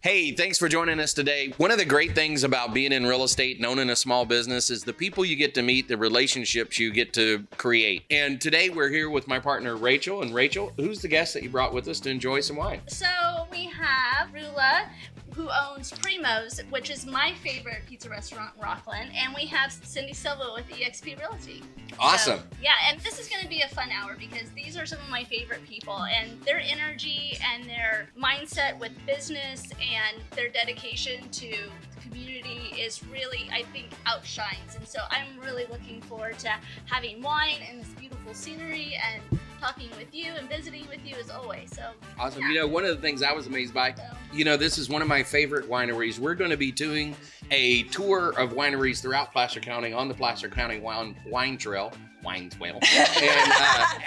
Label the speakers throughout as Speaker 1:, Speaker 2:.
Speaker 1: Hey, thanks for joining us today. One of the great things about being in real estate and owning a small business is the people you get to meet, the relationships you get to create. And today we're here with my partner, Rachel. And Rachel, who's the guest that you brought with us to enjoy some wine?
Speaker 2: So we have Rula, who owns Primo's, which is my favorite pizza restaurant in Rockland. And we have Cyndy Silva with eXp Realty.
Speaker 1: Awesome.
Speaker 2: So, yeah, and this is going to be a fun hour because these are some of my favorite people, and their energy and their mindset with business and their dedication to the community is really, I think, outshines. And so I'm really looking forward to having wine and this beautiful scenery and talking with you and visiting with you as always. So
Speaker 1: Awesome.
Speaker 2: yeah.
Speaker 1: You know, one of the things I was amazed by, you know, this is one of my favorite wineries. We're going to be doing a tour of wineries throughout Placer County on the Placer County Wine Trail. And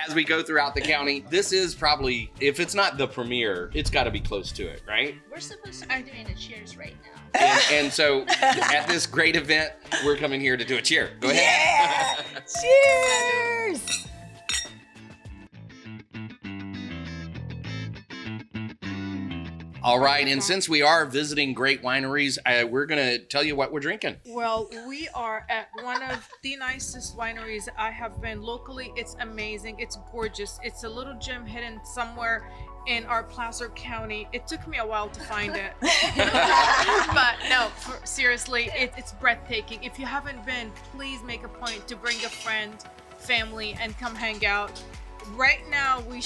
Speaker 1: as we go throughout the county, this is probably, if it's not the premiere, it's got to be close to it, right?
Speaker 2: We're supposed to be doing a cheers right now.
Speaker 1: And so at this great event, we're coming here to do a cheer. Go ahead.
Speaker 3: Yeah! Cheers!
Speaker 1: All right, and since we are visiting great wineries, we're going to tell you what we're drinking.
Speaker 4: Well, we are at one of the nicest wineries I have been locally. It's amazing. It's gorgeous. It's a little gem hidden somewhere in our Placer County. It took me a while to find it. But no, seriously, it's breathtaking. If you haven't been, please make a point to bring a friend, family, and come hang out. Right now, we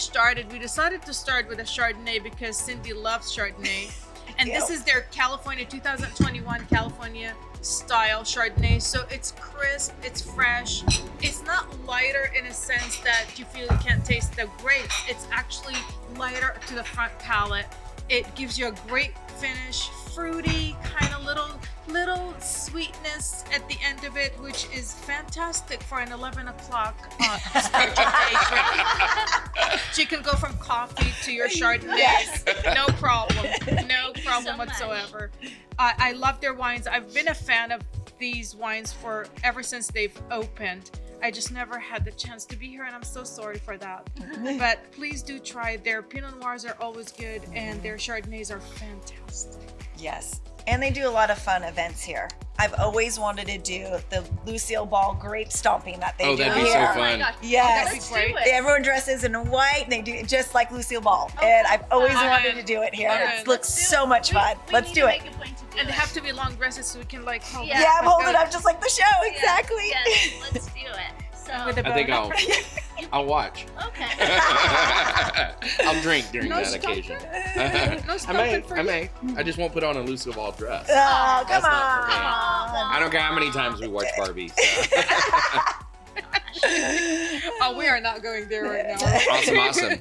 Speaker 4: decided to start with a Chardonnay because Cyndy loves Chardonnay. And this is their California 2021 California style Chardonnay. So it's crisp, it's fresh. It's not lighter in a sense that you feel you can't taste the grapes. It's actually lighter to the front palate. It gives you a great finish, fruity, kind of little sweetness at the end of it, which is fantastic for an 11 o'clock start your day drink. So you can go from coffee to your Chardonnay.
Speaker 3: Yes.
Speaker 4: No problem. No problem
Speaker 2: so much.
Speaker 4: whatsoever. I love their wines. I've been a fan of these wines ever since they've opened. I just never had the chance to be here, and I'm so sorry for that. But please do try. Their Pinot Noirs are always good, and their Chardonnays are fantastic.
Speaker 3: Yes. And they do a lot of fun events here. I've always wanted to do the Lucille Ball grape stomping that they do
Speaker 1: that'd be
Speaker 3: here.
Speaker 1: so
Speaker 2: Oh my
Speaker 1: fun.
Speaker 2: gosh.
Speaker 3: Yes.
Speaker 2: Let's
Speaker 4: That'd be
Speaker 2: do
Speaker 4: great.
Speaker 2: it.
Speaker 3: Everyone dresses in white and they do it just like Lucille Ball. And I've always
Speaker 4: Amen.
Speaker 3: wanted to do it here.
Speaker 4: Amen.
Speaker 3: It looks so much fun. Let's do it.
Speaker 2: Make a point to do
Speaker 4: And they
Speaker 2: it.
Speaker 4: have to be long dresses so we can like hold
Speaker 2: Yeah.
Speaker 4: it.
Speaker 3: Yeah, I'm
Speaker 4: Like
Speaker 3: holding
Speaker 4: that.
Speaker 3: up just like the show. Exactly.
Speaker 2: Yes, let's do it. So,
Speaker 4: With a
Speaker 1: I think
Speaker 4: bow.
Speaker 1: I'll watch.
Speaker 2: okay.
Speaker 1: I'll drink during
Speaker 4: No
Speaker 1: that
Speaker 4: stopping.
Speaker 1: occasion.
Speaker 4: No
Speaker 1: I
Speaker 4: stopping for you.
Speaker 1: may. I just won't put on a Lucille Ball dress.
Speaker 3: Oh,
Speaker 1: That's
Speaker 3: come
Speaker 1: not for me.
Speaker 3: on.
Speaker 1: I don't care how many times we watch Barbie. So.
Speaker 4: Oh, we are not going there right now.
Speaker 1: Awesome.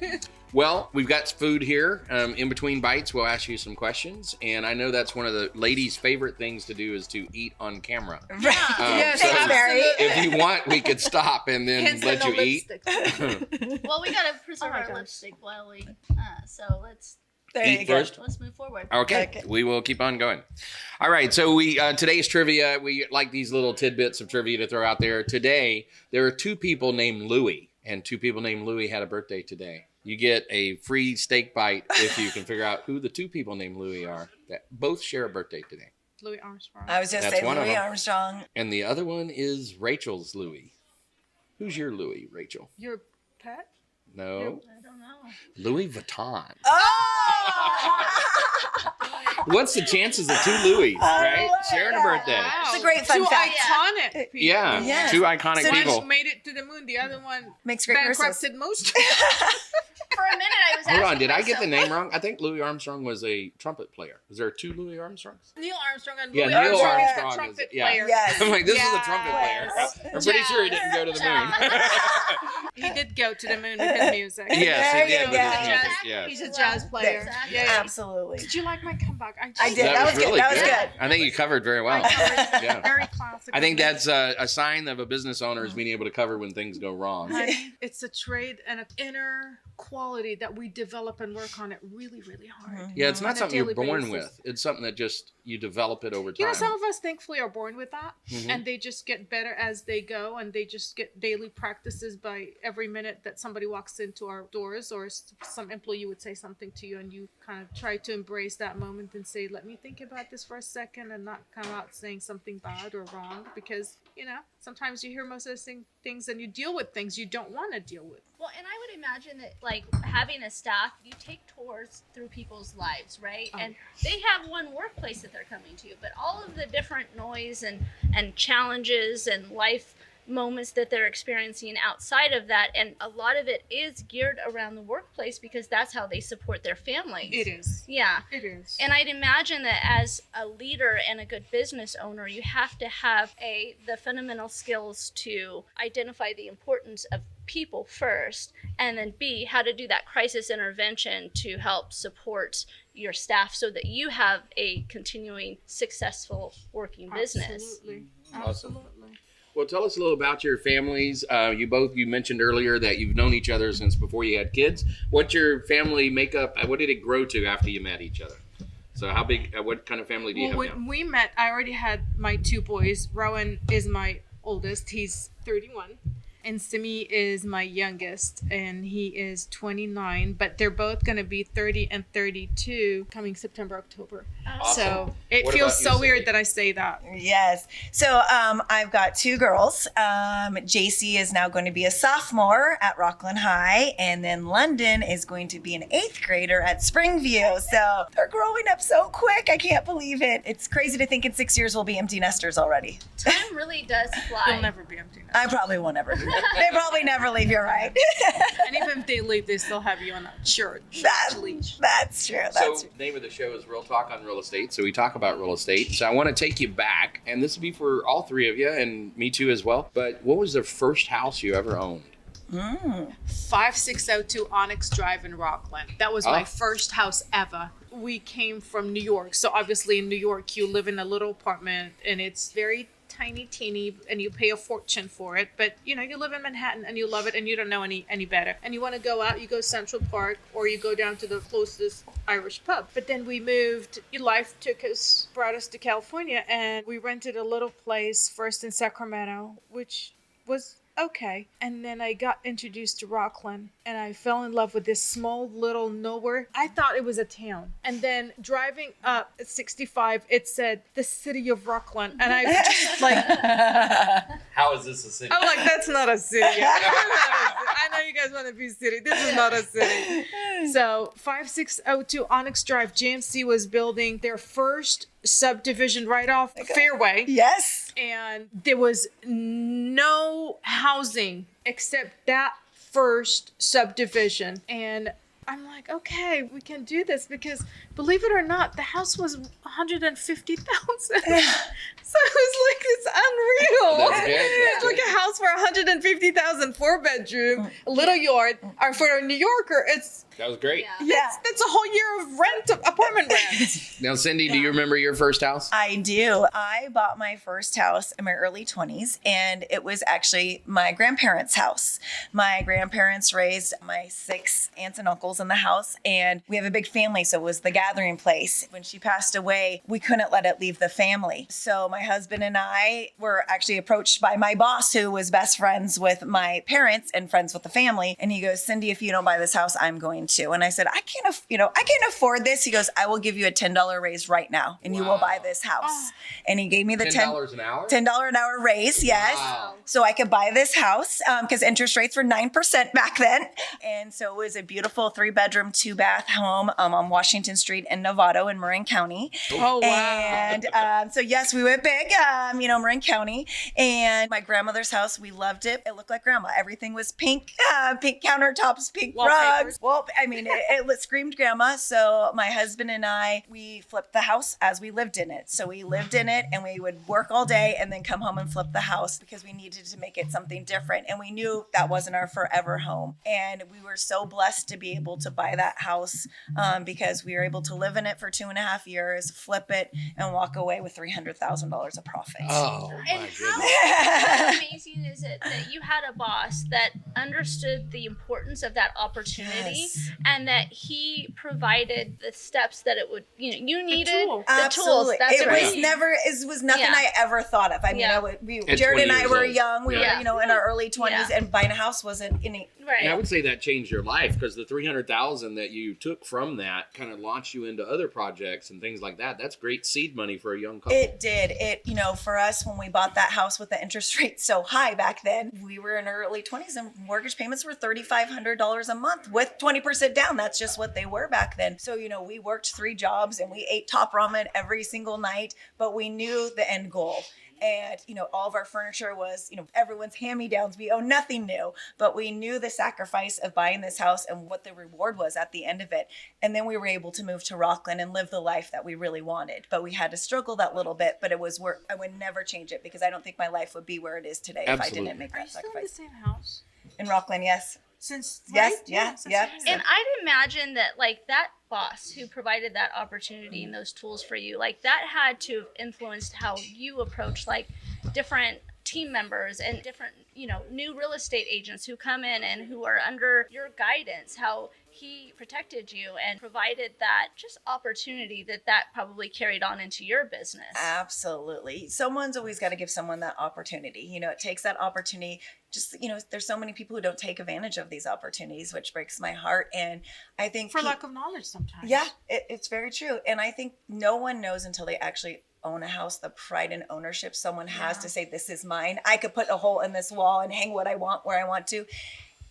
Speaker 1: Well, we've got food here. In between bites, we'll ask you some questions. And I know that's one of the ladies' favorite things to do is to eat on camera.
Speaker 3: Right.
Speaker 4: Yes,
Speaker 1: so
Speaker 3: Thanks, Barry.
Speaker 1: if you want, we could stop and then
Speaker 4: Hence the
Speaker 1: let
Speaker 4: no
Speaker 1: you eat.
Speaker 4: lipstick.
Speaker 2: Well, we gotta preserve
Speaker 4: Oh my
Speaker 2: our
Speaker 4: gosh.
Speaker 2: lipstick while we. So let's
Speaker 3: There you
Speaker 1: Eat
Speaker 3: go.
Speaker 1: first.
Speaker 2: let's move forward.
Speaker 1: Okay, we will keep on going. All right, so we today's trivia, we like these little tidbits of trivia to throw out there. Today, there are two people named Louie, and two people named Louie had a birthday today. You get a free steak bite if you can figure out who the two people named Louie are that both share a birthday today.
Speaker 4: Louis Armstrong.
Speaker 3: I was just
Speaker 1: That's
Speaker 3: saying
Speaker 1: one of
Speaker 3: Louis
Speaker 1: them.
Speaker 3: Armstrong.
Speaker 1: And the other one is Rachel's Louie. Who's your Louie, Rachel?
Speaker 4: Your pet?
Speaker 1: No,
Speaker 2: I don't know.
Speaker 1: Louis Vuitton.
Speaker 3: Oh!
Speaker 1: What's the chances of two Louis, right?
Speaker 3: love
Speaker 1: Sharing a
Speaker 3: that.
Speaker 1: birthday.
Speaker 4: Wow.
Speaker 3: It's a great fun
Speaker 4: Two
Speaker 3: fact.
Speaker 4: iconic people.
Speaker 1: Yeah,
Speaker 3: Yes.
Speaker 1: two iconic
Speaker 3: So
Speaker 1: people.
Speaker 4: One made it to the moon. The other one
Speaker 3: Makes great nurses.
Speaker 4: bankrupted most.
Speaker 2: For a minute, I was.
Speaker 1: Hold on,
Speaker 2: asking
Speaker 1: did I get
Speaker 2: myself,
Speaker 1: the name wrong? I think Louis Armstrong was a trumpet player. Is there two Louis Armstrongs?
Speaker 4: Neil Armstrong and
Speaker 1: Yeah,
Speaker 4: Louis
Speaker 1: Neil
Speaker 4: Armstrong is
Speaker 1: Armstrong
Speaker 4: the trumpet
Speaker 1: is- yeah.
Speaker 4: player.
Speaker 3: Yes.
Speaker 1: I'm like, this is a trumpet
Speaker 3: Yes.
Speaker 1: player. I'm pretty sure he didn't go to the moon.
Speaker 4: He did go to the moon with his music.
Speaker 1: Yes,
Speaker 3: There
Speaker 1: he did
Speaker 3: you
Speaker 1: with his
Speaker 3: go.
Speaker 1: music.
Speaker 2: Exactly.
Speaker 1: Yes.
Speaker 4: He's a jazz player.
Speaker 2: Exactly.
Speaker 4: Yeah, yeah.
Speaker 3: Absolutely.
Speaker 4: Did you like my comeback?
Speaker 3: I did. That was good.
Speaker 1: really
Speaker 3: That was good.
Speaker 1: I think you covered very well.
Speaker 4: I covered
Speaker 1: Yeah.
Speaker 4: very classic.
Speaker 1: I think that's a sign of a business owner is being able to cover when things go wrong.
Speaker 4: Honey, it's a trade and an inner quality that we develop and work on it really, really hard.
Speaker 1: Yeah, it's
Speaker 4: on
Speaker 1: not
Speaker 4: a
Speaker 1: something you're
Speaker 4: daily
Speaker 1: born
Speaker 4: basis.
Speaker 1: with. It's something that just you develop it over time.
Speaker 4: You know, some of us thankfully are born with that,
Speaker 1: Mhm.
Speaker 4: and they just get better as they go, and they just get daily practices by every minute that somebody walks into our doors, or some employee would say something to you, and you kind of try to embrace that moment and say, let me think about this for a second, and not come out saying something bad or wrong, because, you know, sometimes you hear most of those things and you deal with things you don't want to deal with.
Speaker 2: Well, and I would imagine that, like, having a staff, you take tours through people's lives, right?
Speaker 4: Oh,
Speaker 2: And they have one workplace that they're coming to, but all of the different noise and challenges and life moments that they're experiencing outside of that, and a lot of it is geared around the workplace because that's how they support their families.
Speaker 4: It is.
Speaker 2: Yeah.
Speaker 4: It is.
Speaker 2: And I'd imagine that as a leader and a good business owner, you have to have the fundamental skills to identify the importance of people first, and then B, how to do that crisis intervention to help support your staff so that you have a continuing successful working business.
Speaker 4: Absolutely.
Speaker 1: Awesome.
Speaker 4: Absolutely.
Speaker 1: Well, tell us a little about your families. You mentioned earlier that you've known each other since before you had kids. What's your family makeup? What did it grow to after you met each other? So how big, what kind of family do you
Speaker 4: Well,
Speaker 1: have now?
Speaker 4: when we met, I already had my two boys. Rowan is my oldest. He's 31. And Simi is my youngest, and he is 29. But they're both going to be 30 and 32 coming September, October.
Speaker 1: Awesome.
Speaker 4: So it
Speaker 1: What
Speaker 4: feels
Speaker 1: about you,
Speaker 4: so
Speaker 1: Cyndy?
Speaker 4: weird that I say that.
Speaker 3: Yes. So I've got two girls. JC is now going to be a sophomore at Rockland High, and then London is going to be an 8th grader at Springview. So they're growing up so quick. I can't believe it. It's crazy to think in 6 years we'll be empty nesters already.
Speaker 2: Time really does
Speaker 4: You'll
Speaker 2: fly.
Speaker 4: never be empty now.
Speaker 3: I probably won't ever. They probably never leave. You're right.
Speaker 4: And even if they leave, they still have you on a church leash.
Speaker 3: That's true. That's
Speaker 1: So
Speaker 3: true.
Speaker 1: the name of the show is Real Talk on Real Estate. So we talk about real estate. So I want to take you back, and this will be for all three of you and me too as well. But what was the first house you ever owned?
Speaker 4: 5602 Onyx Drive in Rockland. That was my first house ever. We came from New York. So obviously in New York, you live in a little apartment and it's very tiny, teeny, and you pay a fortune for it. But you know, you live in Manhattan and you love it and you don't know any better. And you want to go out, you go Central Park or you go down to the closest Irish pub. But then we moved, life brought us to California, and we rented a little place first in Sacramento, which was okay. And then I got introduced to Rockland and I fell in love with this small little nowhere. I thought it was a town. And then driving up at 65, it said the city of Rockland. And I just like,
Speaker 1: How is this a city?
Speaker 4: I'm like, that's not a city. I know you guys want to be city. This is not a city. So 5602 Onyx Drive, GMC was building their first subdivision right off Fairway.
Speaker 3: Yes.
Speaker 4: And there was no housing except that first subdivision. And I'm like, okay, we can do this because, believe it or not, the house was $150,000. So it was like, it's unreal.
Speaker 1: That's good.
Speaker 4: It's like a house for $150,000, 4-bedroom, a little yard. Or for a New Yorker,
Speaker 1: That was great.
Speaker 3: Yeah.
Speaker 4: that's a whole year of apartment rent.
Speaker 1: Now, Cyndy, do you remember your first house?
Speaker 3: I do. I bought my first house in my early 20s, and it was actually my grandparents' house. My grandparents raised my 6 aunts and uncles in the house, and we have a big family, so it was the gathering place. When she passed away, we couldn't let it leave the family. So my husband and I were actually approached by my boss, who was best friends with my parents and friends with the family, and he goes, "Cyndy, if you don't buy this house, I'm going to." And I said, I can't afford this. He goes, "I will give you a $10 raise right now, and you will buy this house." And he gave me the
Speaker 1: $10 an hour?
Speaker 3: $10 an hour raise, yes.
Speaker 1: Wow.
Speaker 3: So I could buy this house because interest rates were 9% back then. And so it was a beautiful 3-bedroom, 2-bath home on Washington Street in Novato in Marin County.
Speaker 4: Oh, wow.
Speaker 3: And so, yes, we went big, Marin County. And my grandmother's house, we loved it. It looked like grandma. Everything was pink, pink countertops, pink
Speaker 4: Wallpapers.
Speaker 3: rugs. Well, I mean, it screamed grandma. So my husband and I, we flipped the house as we lived in it. So we lived in it and we would work all day and then come home and flip the house because we needed to make it something different. And we knew that wasn't our forever home. And we were so blessed to be able to buy that house because we were able to live in it for 2.5 years, flip it, and walk away with $300,000 of profit.
Speaker 1: Oh,
Speaker 2: And
Speaker 1: my
Speaker 2: how
Speaker 1: goodness.
Speaker 2: amazing is it that you had a boss that understood the importance of that opportunity
Speaker 3: Yes.
Speaker 2: and that he provided the steps that it would, you needed
Speaker 4: tool.
Speaker 2: the
Speaker 3: Absolutely.
Speaker 2: tools. That's
Speaker 3: It
Speaker 2: right.
Speaker 3: was never, it was nothing
Speaker 2: Yeah.
Speaker 3: I ever thought of. I mean,
Speaker 2: Yeah.
Speaker 1: At
Speaker 3: Jared
Speaker 1: 20
Speaker 3: and I
Speaker 1: years
Speaker 3: were
Speaker 1: old.
Speaker 3: young. We
Speaker 1: Yeah.
Speaker 3: were, in our early 20s,
Speaker 2: Yeah.
Speaker 3: and buying a house wasn't any.
Speaker 2: Right.
Speaker 1: And I would say that changed your life because the $300,000 that you took from that kind of launched you into other projects and things like that. That's great seed money for a young couple.
Speaker 3: It did. For us, when we bought that house with the interest rate so high back then, we were in our early 20s and mortgage payments were $3,500 a month with 20% down. That's just what they were back then. So, we worked 3 jobs and we ate top ramen every single night, but we knew the end goal. And, all of our furniture was, everyone's hand-me-downs. We own nothing new, but we knew the sacrifice of buying this house and what the reward was at the end of it. And then we were able to move to Rockland and live the life that we really wanted. But we had to struggle that little bit, but it was work. I would never change it because I don't think my life would be where it is today if I
Speaker 1: Absolutely.
Speaker 3: didn't make
Speaker 4: Are you
Speaker 3: that
Speaker 4: still in the
Speaker 3: sacrifice.
Speaker 4: same house?
Speaker 3: In Rockland, yes.
Speaker 4: Since
Speaker 3: Yes,
Speaker 4: right?
Speaker 3: yeah,
Speaker 4: since
Speaker 3: yeah.
Speaker 4: you-
Speaker 2: And I'd imagine that that boss who provided that opportunity and those tools for you, that had to have influenced how you approach different team members and different, new real estate agents who come in and who are under your guidance, how he protected you and provided that just opportunity that probably carried on into your business.
Speaker 3: Absolutely. Someone's always got to give someone that opportunity. It takes that opportunity. Just, there's so many people who don't take advantage of these opportunities, which breaks my heart. And I think
Speaker 4: for lack of knowledge sometimes.
Speaker 3: yeah, it's very true. And I think no one knows until they actually own a house, the pride and ownership someone has to say, this is mine. I could put a hole in this wall and hang what I want where I want to.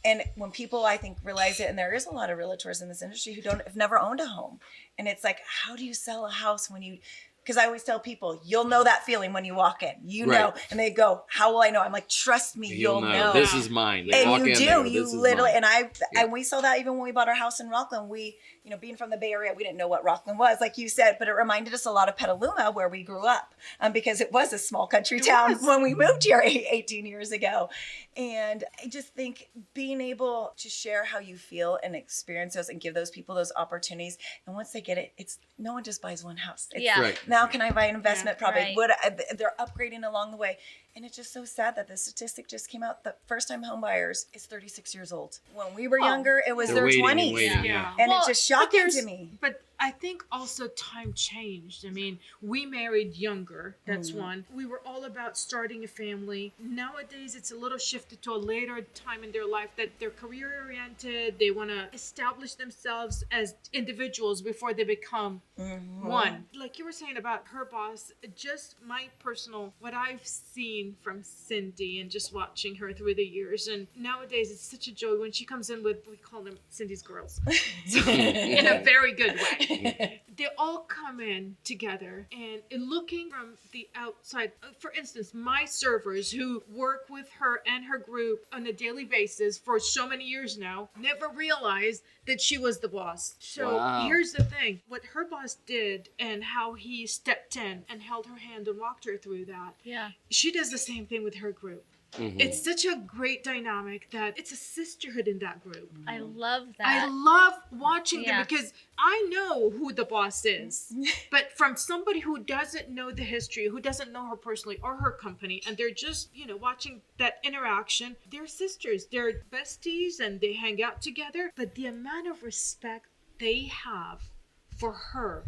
Speaker 3: And when people, I think, realize it, and there is a lot of realtors in this industry who have never owned a home. And it's like, how do you sell a house when because I always tell people, you'll know that feeling when you walk in,
Speaker 1: Right.
Speaker 3: know, and they go, how will I know? I'm like, trust me, you'll know.
Speaker 1: This is mine. They walk
Speaker 3: And you
Speaker 1: in,
Speaker 3: do,
Speaker 1: they go,
Speaker 3: you
Speaker 1: "This is
Speaker 3: literally,
Speaker 1: mine."
Speaker 3: and we saw that even when we bought our house in Rockland. We, being from the Bay Area, we didn't know what Rockland was, like you said, but it reminded us a lot of Petaluma, where we grew up, because it was a small country town when we moved here 18 years ago. And I just think being able to share how you feel and experience those and give those people those opportunities. And once they get it, it's no one just buys one house. It's,
Speaker 2: Yeah.
Speaker 1: Right.
Speaker 3: now can I buy an investment property?
Speaker 2: Right.
Speaker 3: They're upgrading along the way. And it's just so sad that the statistic just came out that first-time home buyers is 36 years old. When we were younger, it was
Speaker 1: They're
Speaker 3: their
Speaker 1: waiting
Speaker 3: 20s.
Speaker 1: and waiting,
Speaker 4: Yeah.
Speaker 3: And
Speaker 2: Well,
Speaker 3: it's just shocking to me.
Speaker 4: But I think also time changed. I mean, we married younger. That's one. We were all about starting a family. Nowadays, it's a little shifted to a later time in their life that they're career oriented. They want to establish themselves as individuals before they become one. Like you were saying about her boss, just my personal, what I've seen from Cyndy and just watching her through the years. And nowadays, it's such a joy when she comes in with, we call them Cyndy's girls. In a very good way. They all come in together and looking from the outside. For instance, my servers who work with her and her group on a daily basis for so many years now never realized that she was the boss. So
Speaker 1: Wow.
Speaker 4: here's the thing. What her boss did and how he stepped in and held her hand and walked her through that.
Speaker 2: Yeah.
Speaker 4: She does the same thing with her group. It's such a great dynamic that it's a sisterhood in that group.
Speaker 2: I love that.
Speaker 4: I love watching
Speaker 2: Yeah.
Speaker 4: them because I know who the boss is. But from somebody who doesn't know the history, who doesn't know her personally or her company, and they're just, watching that interaction, they're sisters, they're besties, and they hang out together. But the amount of respect they have for her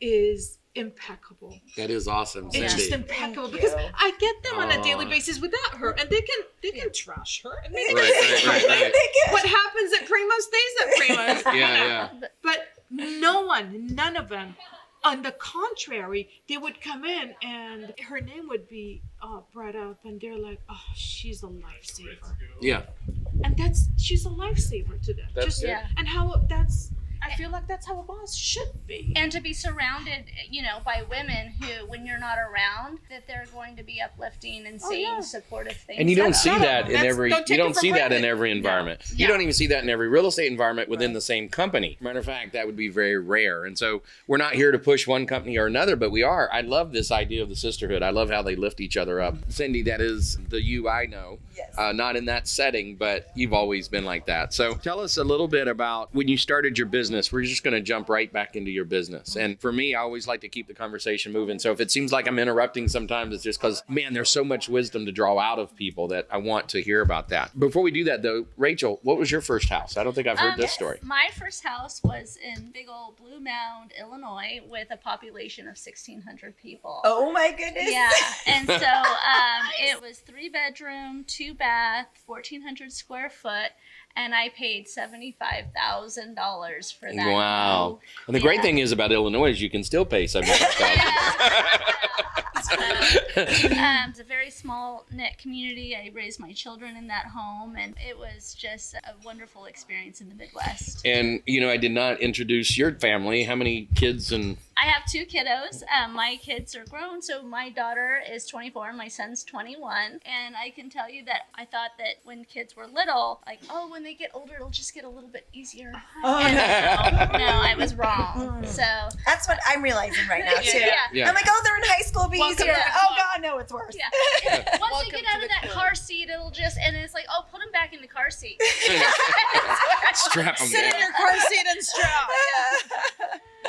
Speaker 4: is impeccable.
Speaker 1: That is awesome,
Speaker 4: It's just
Speaker 1: Cyndy.
Speaker 4: impeccable
Speaker 3: Thank
Speaker 4: because
Speaker 3: you.
Speaker 4: I get them on a daily
Speaker 1: Aw.
Speaker 4: basis without her, and they can trash her. And they
Speaker 1: Right.
Speaker 4: what happens at Primo stays at Primo.
Speaker 1: Yeah.
Speaker 4: But none of them. On the contrary, they would come in and her name would be brought up, and they're like, "Oh, she's a lifesaver,"
Speaker 1: Yeah.
Speaker 4: and she's a lifesaver to them.
Speaker 1: That's good.
Speaker 2: Yeah.
Speaker 4: And how that's. I feel like that's how a boss should be.
Speaker 2: And to be surrounded, by women who, when you're not around, that they're going to be uplifting and saying supportive things.
Speaker 1: And you don't see
Speaker 4: No,
Speaker 1: that in
Speaker 4: that's-
Speaker 1: every
Speaker 4: don't take
Speaker 1: you
Speaker 4: it
Speaker 1: don't
Speaker 4: for
Speaker 1: see that in
Speaker 4: granted.
Speaker 1: every environment.
Speaker 2: No.
Speaker 1: You don't even see that in every real estate environment within the same company. Matter of fact, that would be very rare. And so we're not here to push one company or another, but we are. I love this idea of the sisterhood. I love how they lift each other up. Cyndy, that is the you I know.
Speaker 3: Yes.
Speaker 1: Not in that setting, but you've always been like that. So tell us a little bit about when you started your business. We're just going to jump right back into your business. And for me, I always like to keep the conversation moving. So if it seems like I'm interrupting sometimes, it's just because, man, there's so much wisdom to draw out of people that I want to hear about that. Before we do that, though, Rachel, what was your first house? I don't think I've heard this story.
Speaker 2: My first house was in big old Blue Mound, Illinois, with a population of 1,600 people.
Speaker 3: Oh my goodness.
Speaker 2: Yeah, and so it was 3-bedroom, 2-bath, 1,400 square foot, and I paid $75,000 for that.
Speaker 1: Wow. And the great thing is about Illinois is you can still pay $75,000.
Speaker 2: It's a very small knit community. I raised my children in that home, and it was just a wonderful experience in the Midwest.
Speaker 1: And, I did not introduce your family. How many kids and...
Speaker 2: I have 2 kiddos. My kids are grown, so my daughter is 24 and my son's 21. And I can tell you that I thought that when kids were little, like, when they get older, it'll just get a little bit easier.
Speaker 3: Oh,
Speaker 2: And no, I was wrong. So
Speaker 3: That's what I'm realizing right now too.
Speaker 1: Yeah.
Speaker 3: I'm like, they're in high school, it'll be
Speaker 2: Welcome
Speaker 3: easier.
Speaker 2: to the
Speaker 3: Oh
Speaker 2: club.
Speaker 3: God, no, it's worse.
Speaker 2: yeah, once
Speaker 4: Welcome
Speaker 2: they get
Speaker 4: to
Speaker 2: out
Speaker 4: the
Speaker 2: of that
Speaker 4: club.
Speaker 2: car seat, it'll just, and it's like, put them back in the car seat.
Speaker 1: Strap them
Speaker 4: Sit in
Speaker 1: down.
Speaker 4: your car seat and strap.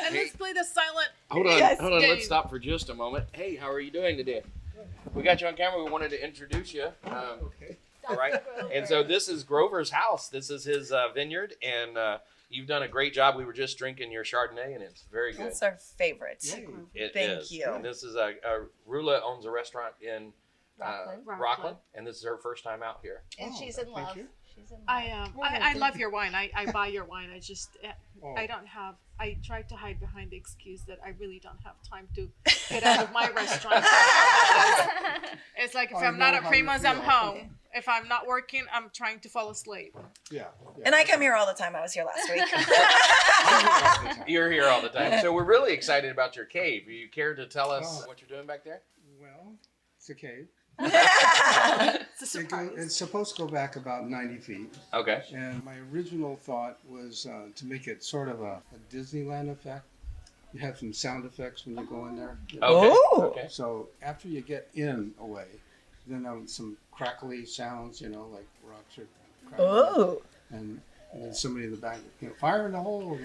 Speaker 4: And let's play the silent.
Speaker 1: Hold on,
Speaker 3: Yes.
Speaker 1: Let's
Speaker 4: Game.
Speaker 1: stop for just a moment. Hey, how are you doing today? We got you on camera. We wanted to introduce you.
Speaker 5: Okay.
Speaker 1: All right. And so this is Grover's house. This is his vineyard, and you've done a great job. We were just drinking your Chardonnay, and it's very good.
Speaker 3: That's our favorite.
Speaker 5: Yay.
Speaker 1: It
Speaker 3: Thank
Speaker 1: is.
Speaker 3: you.
Speaker 1: And this is Rula owns a restaurant in
Speaker 2: Rockland.
Speaker 1: Rockland, and this is her first time out here.
Speaker 2: And
Speaker 5: Oh,
Speaker 2: she's in
Speaker 5: thank
Speaker 2: love.
Speaker 5: you.
Speaker 2: She's in love.
Speaker 4: I love your wine. I buy your wine. I just
Speaker 5: Oh.
Speaker 4: I don't have. I try to hide behind the excuse that I really don't have time to get out of my restaurant. It's like if
Speaker 5: I
Speaker 4: I'm not
Speaker 5: know
Speaker 4: at
Speaker 5: how you
Speaker 4: Primo's, I'm
Speaker 5: feel.
Speaker 4: home. If I'm not working, I'm trying to fall asleep.
Speaker 5: Yeah.
Speaker 3: And I come here all the time. I was here last week.
Speaker 1: You're here all the time. So we're really excited about your cave. Do you care to tell us what you're doing back there?
Speaker 5: Well, it's a cave.
Speaker 4: It's a
Speaker 5: It go,
Speaker 4: surprise.
Speaker 5: it's supposed to go back about 90 feet.
Speaker 1: Okay.
Speaker 5: And my original thought was to make it sort of a Disneyland effect. You have some sound effects when you go in there.
Speaker 1: Okay.
Speaker 3: Oh.
Speaker 1: Okay.
Speaker 5: So after you get in a way, then some crackly sounds, like rocks are crackling.
Speaker 3: Oh.
Speaker 5: And then somebody in the back, fire in the hole.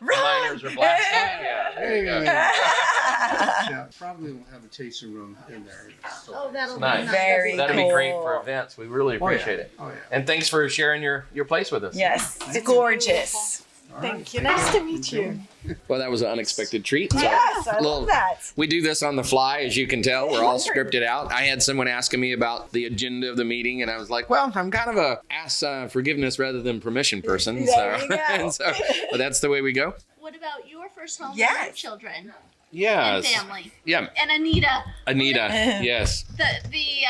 Speaker 1: Miners are blasting. Yeah. There you go.
Speaker 5: Yeah, probably we'll have a tasting room in there.
Speaker 2: Oh, that'll
Speaker 1: Nice.
Speaker 2: be nice.
Speaker 3: Very
Speaker 1: That'd be great
Speaker 3: cool.
Speaker 1: for events. We really appreciate it.
Speaker 5: Oh, yeah.
Speaker 1: And thanks for sharing your place with us.
Speaker 3: Yes, it's gorgeous.
Speaker 5: All right.
Speaker 4: Thank you. Nice to meet you.
Speaker 1: Well, that was an unexpected treat. So
Speaker 3: Yes, I
Speaker 1: little-
Speaker 3: love that.
Speaker 1: We do this on the fly, as you can tell. We're all scripted out. I had someone asking me about the agenda of the meeting, and I was like, well, I'm kind of a ask forgiveness rather than permission person.
Speaker 3: There
Speaker 1: So,
Speaker 3: you go.
Speaker 1: and so but that's the way we go.
Speaker 2: What about your first home
Speaker 3: Yes.
Speaker 2: with your children
Speaker 1: Yes.
Speaker 2: and family?
Speaker 1: Yeah.
Speaker 2: And Anita,
Speaker 1: Anita. Yes.
Speaker 2: the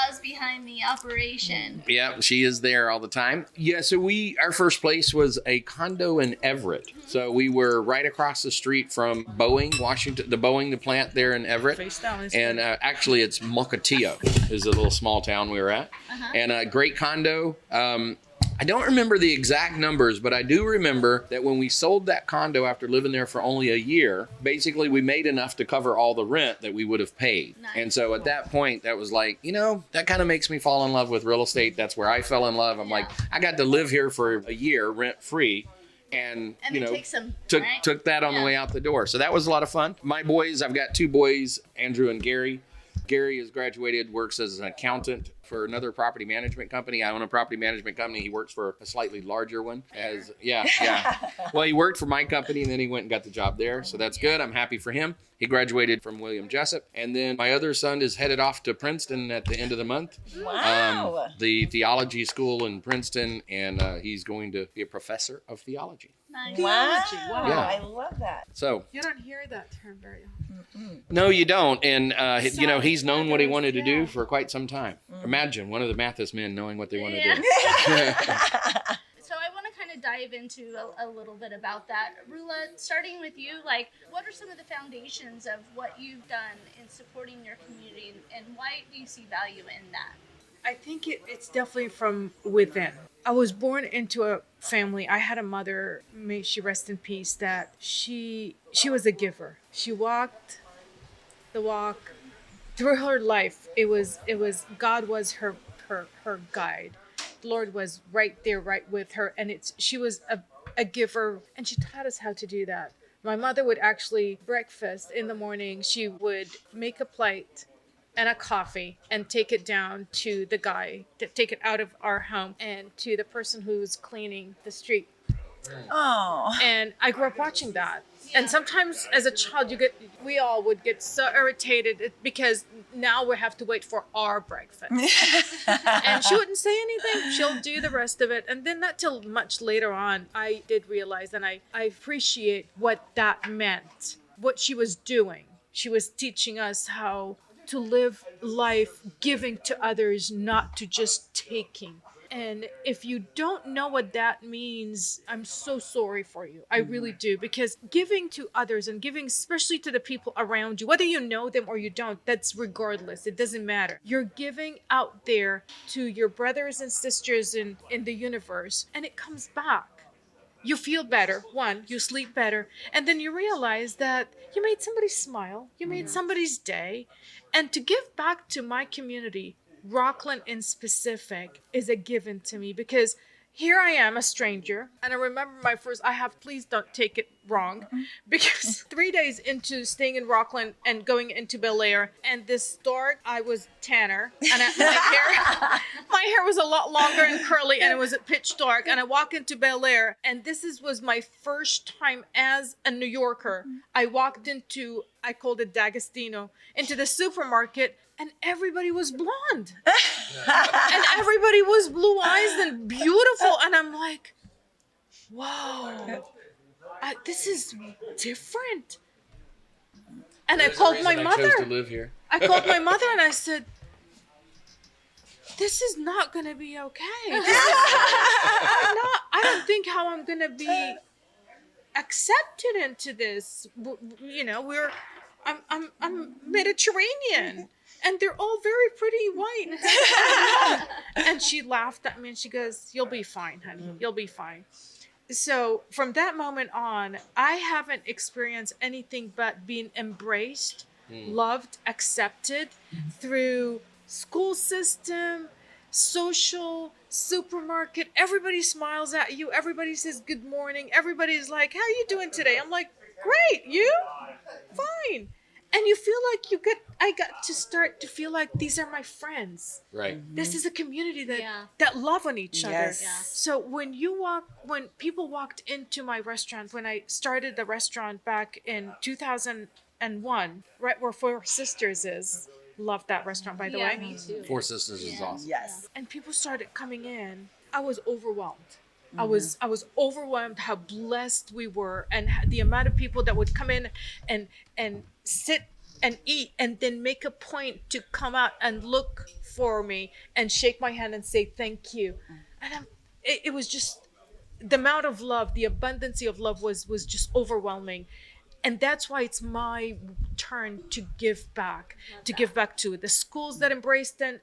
Speaker 2: Oz behind the operation.
Speaker 1: Yeah, she is there all the time. Yeah, so our first place was a condo in Everett. So we were right across the street from Boeing, Washington, the plant there in Everett.
Speaker 4: Face down. Is
Speaker 1: And actually, it's Mukilteo is a little small town we were at. And a great condo. I don't remember the exact numbers, but I do remember that when we sold that condo after living there for only a year, basically we made enough to cover all the rent that we would have paid.
Speaker 2: Nice.
Speaker 1: And so at that point, that was like, that kind of makes me fall in love with real estate. That's where I fell in love. I'm like, I got to live here for a year rent free. And
Speaker 2: it takes some,
Speaker 1: took that on the way out the door. So that was a lot of fun. My boys, I've got 2 boys, Andrew and Gary. Gary has graduated, works as an accountant for another property management company. I own a property management company. He works for a slightly larger one. Yeah. Well, he worked for my company and then he went and got the job there. So that's good. I'm happy for him. He graduated from William Jessup. And then my other son is headed off to Princeton at the end of the month.
Speaker 3: Wow.
Speaker 1: The theology school in Princeton. And he's going to be a professor of theology.
Speaker 2: Nice.
Speaker 3: Wow.
Speaker 4: Wow.
Speaker 1: Yeah.
Speaker 3: I love that.
Speaker 1: So
Speaker 4: You don't hear that term very often.
Speaker 1: no, you don't. And, he's known what he wanted to do
Speaker 4: Yeah.
Speaker 1: for quite some time. Imagine one of the Mathis men knowing what they want to
Speaker 2: Yeah.
Speaker 1: do.
Speaker 2: So I want to kind of dive dive into a little bit about that. Rula, starting with you, like, what are some of the foundations of what you've done in supporting your community, and why do you see value in that?
Speaker 4: I think it's definitely from within. I was born into a family. I had a mother, may she rest in peace, that she was a giver. She walked the walk through her life. It was God was her guide. The Lord was right there, right with her, and she was a giver, and she taught us how to do that. My mother would actually breakfast in the morning. She would make a plate and a coffee and take it down to the guy, to take it out of our home and to the person who's cleaning the street.
Speaker 3: Oh.
Speaker 4: And I grew up watching that. And sometimes as a child, we all would get so irritated because now we have to wait for our breakfast. And she wouldn't say anything. She'll do the rest of it. And then not till much later on, I did realize, and I appreciate what that meant, what she was doing. She was teaching us how to live life giving to others, not to just taking. And if you don't know what that means, I'm so sorry for you. I really do. Because giving to others and giving especially to the people around you, whether you know them or you don't, that's regardless. It doesn't matter. You're giving out there to your brothers and sisters in the universe, and it comes back. You feel better. One, you sleep better. And then you realize that you made somebody smile. You made somebody's day. And to give back to my community, Rockland in specific, is a given to me because here I am, a stranger. And I remember please don't take it wrong, because 3 days into staying in Rockland and going into Bel Air, and this dark, I was tanner, and my hair was a lot longer and curly, and it was pitch dark. And I walk into Bel Air, and was my first time as a New Yorker. I walked into, I called it D'Agostino, into the supermarket, and everybody was blonde. And everybody was blue eyes and beautiful. And I'm like, whoa, this is different. And I called my mother.
Speaker 1: I chose to live here.
Speaker 4: I called my mother and I said, this is not going to be okay. I don't think how I'm going to be accepted into this. You know, I'm Mediterranean. And they're all very pretty white. And she laughed at me and she goes, you'll be fine, honey. You'll be fine. So from that moment on, I haven't experienced anything but being embraced, loved, accepted through school system, social, supermarket. Everybody smiles at you. Everybody says good morning. Everybody's like, how are you doing today? I'm like, great. You? Fine. And you feel like I got to start to feel like these are my friends.
Speaker 1: Right.
Speaker 4: This is a community that love on each other.
Speaker 3: Yes.
Speaker 4: Yeah. So when people walked into my restaurant, when I started the restaurant back in 2001, right where Four Sisters is, love that restaurant, by the way.
Speaker 2: Me too.
Speaker 1: Four Sisters is awesome.
Speaker 3: Yes.
Speaker 4: And people started coming in, I was overwhelmed. I was overwhelmed how blessed we were, and the amount of people that would come in and sit and eat and then make a point to come out and look for me and shake my hand and say thank you. And it was just the amount of love, the abundance of love was just overwhelming. And that's why it's my turn to give back, to the schools that embraced and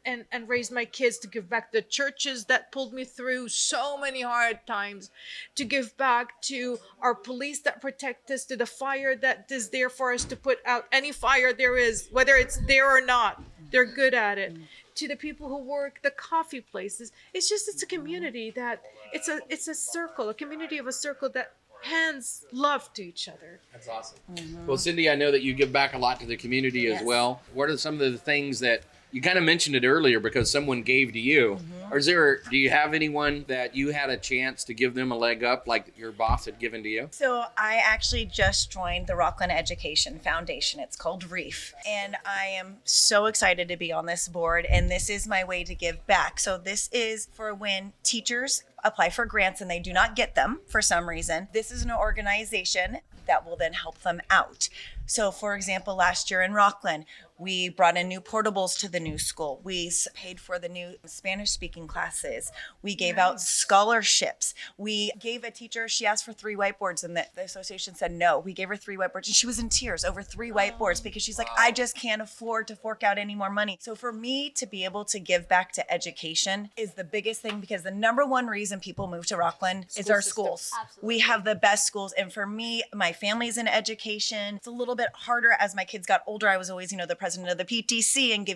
Speaker 4: raised my kids, to give back to the churches that pulled me through so many hard times, to give back to our police that protect us, to the fire that is there for us to put out any fire there is, whether it's there or not, they're good at it. To the people who work the coffee places. It's a community that, it's a circle, a community of a circle that hands love to each other.
Speaker 1: That's awesome. Well, Cyndy, I know that you give back a lot to the community as well. What are some of the things that you kind of mentioned it earlier because someone gave to you? Or do you have anyone that you had a chance to give them a leg up like your boss had given to you?
Speaker 3: So I actually just joined the Rockland Education Foundation. It's called REEF. And I am so excited to be on this board. And this is my way to give back. So this is for when teachers apply for grants and they do not get them for some reason. This is an organization that will then help them out. So for example, last year in Rockland, We brought in new portables to the new school. We paid for the new Spanish speaking classes. We gave out scholarships. We gave a teacher, she asked for 3 whiteboards and the association said no. We gave her 3 whiteboards and she was in tears over 3 whiteboards because she's like, I just can't afford to fork out any more money. So for me to be able to give back to education is the biggest thing, because the number one reason people move to Rockland is our schools.
Speaker 2: Absolutely.
Speaker 3: We have the best schools. And for me, my family's in education. It's a little bit harder as my kids got older. I was always, the president of the PTC and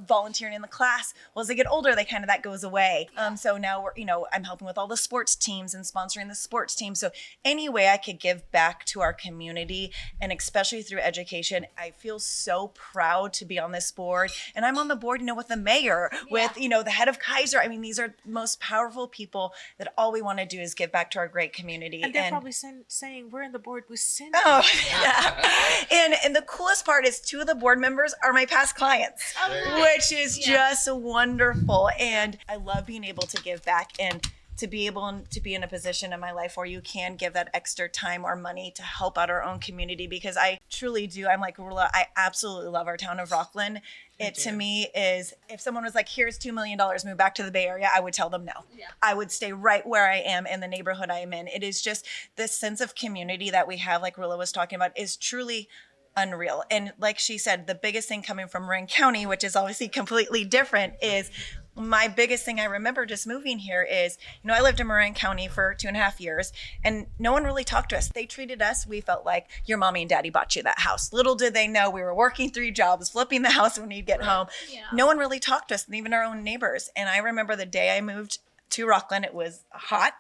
Speaker 3: volunteering in the class. Well, as they get older, that goes away. So now I'm helping with all the sports teams and sponsoring the sports team. So any way I could give back to our community, and especially through education, I feel so proud to be on this board. And I'm on the board, with the mayor, with, the head of Kaiser. I mean, these are most powerful people that all we want to do is give back to our great community.
Speaker 4: And they're probably saying, we're in the board with Cyndy.
Speaker 3: Oh, yeah. And the coolest part is 2 of the board members are my past clients, which is just wonderful. And I love being able to give back and to be able to be in a position in my life where you can give that extra time or money to help out our own community, because I truly do. I'm like Rula, I absolutely love our town of Rockland. It to me is, if someone was like, here's $2 million, move back to the Bay Area, I would tell them no. Yeah. I would stay right where I am in the neighborhood I am in. It is just this sense of community that we have, like Rula was talking about, is truly unreal. And like she said, the biggest thing coming from Marin County, which is obviously completely different, is my biggest thing I remember just moving here is, I lived in Marin County for 2.5 years and no one really talked to us. They treated us, we felt like your mommy and daddy bought you that house. Little did they know we were working 3 jobs, flipping the house when we'd get home. Yeah. No one really talked to us, even our own neighbors. And I remember the day I moved to Rockland, it was hot